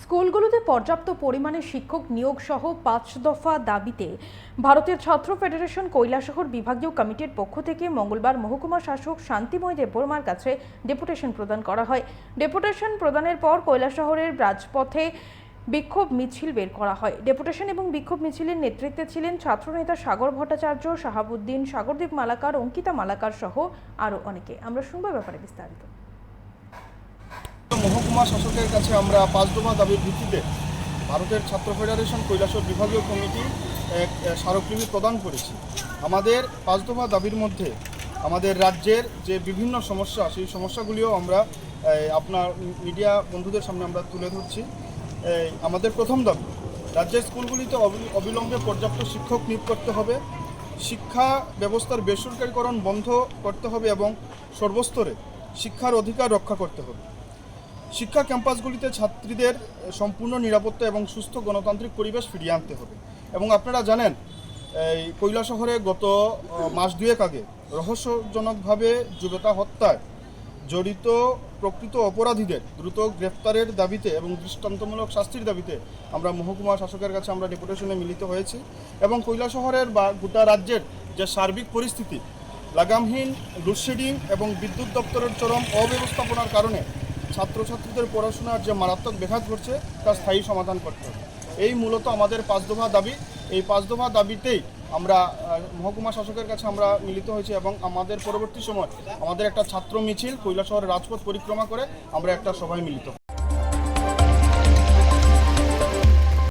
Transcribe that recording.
স্কুলগুলোতে পর্যাপ্ত পরিমাণে শিক্ষক নিয়োগ সহ ৫ দফা দাবিতে ভারতের ছাত্র ফেডারেশন কৈলাসহর বিভাগীয় কমিটির পক্ষ থেকে মঙ্গলবার মহকুমা শাসক শান্তিময় দেববর্মার কাছে ডেপুটেশন প্রদান করা হয়। ডেপুটেশন প্রদানের পর কৈলাসহরের রাজপথে বিক্ষোভ মিছিল বের করা হয়। ডেপুটেশন এবং বিক্ষোভ মিছিলের নেতৃত্বে ছিলেন ছাত্রনেতা সাগর ভট্টাচার্য, শাহাবুদ্দিন, সাগরদীপ মালাকার, অঙ্কিতা মালাকার সহ আরও অনেকে। আমরা শুনবো ব্যাপারে বিস্তারিত। মহকুমা শাসকের কাছে আমরা ৫ দফা দাবির ভিত্তিতে ভারতের ছাত্র ফেডারেশন কৈলাসহর বিভাগীয় কমিটি এক স্মারকলিপি প্রদান করেছি। আমাদের ৫ দফা দাবির মধ্যে আমাদের রাজ্যের যে বিভিন্ন সমস্যা, সেই সমস্যাগুলিও আমরা আপনার মিডিয়া বন্ধুদের সামনে আমরা তুলে ধরছি। আমাদের প্রথম দাবি, রাজ্যের স্কুলগুলিতে অবিলম্বে পর্যাপ্ত শিক্ষক নিয়োগ করতে হবে, শিক্ষা ব্যবস্থার বেসরকারীকরণ বন্ধ করতে হবে এবং সর্বস্তরে শিক্ষার অধিকার রক্ষা করতে হবে। শিক্ষা ক্যাম্পাসগুলিতে ছাত্রীদের সম্পূর্ণ নিরাপত্তা এবং সুস্থ গণতান্ত্রিক পরিবেশ ফিরিয়ে আনতে হবে। এবং আপনারা জানেন, এই কৈলাসহরে গত মাস দুয়েক আগে রহস্যজনকভাবে যুবতী হত্যায় জড়িত প্রকৃত অপরাধীদের দ্রুত গ্রেফতারের দাবিতে এবং দৃষ্টান্তমূলক শাস্তির দাবিতে আমরা মহকুমা শাসকের কাছে আমরা ডেপুটেশনে মিলিত হয়েছি। এবং কৈলাসহরের বা গোটা রাজ্যের যে সার্বিক পরিস্থিতি, লাগামহীন লোডশেডিং এবং বিদ্যুৎ দপ্তরের চরম অব্যবস্থাপনার কারণে ছাত্রছাত্রীদের পড়াশোনার যে মারাত্মক ব্যাঘাত ঘটছে তার স্থায়ী সমাধান করতে হবে। এই মূলত আমাদের ৫ দফা দাবি। এই ৫ দফা দাবিতেই আমরা মহকুমা শাসকের কাছে আমরা মিলিত হয়েছি এবং আমাদের পরবর্তী সময় আমাদের একটা ছাত্র মিছিল কৈলাসহরের রাজপথ পরিক্রমা করে আমরা একটা সভায় মিলিত।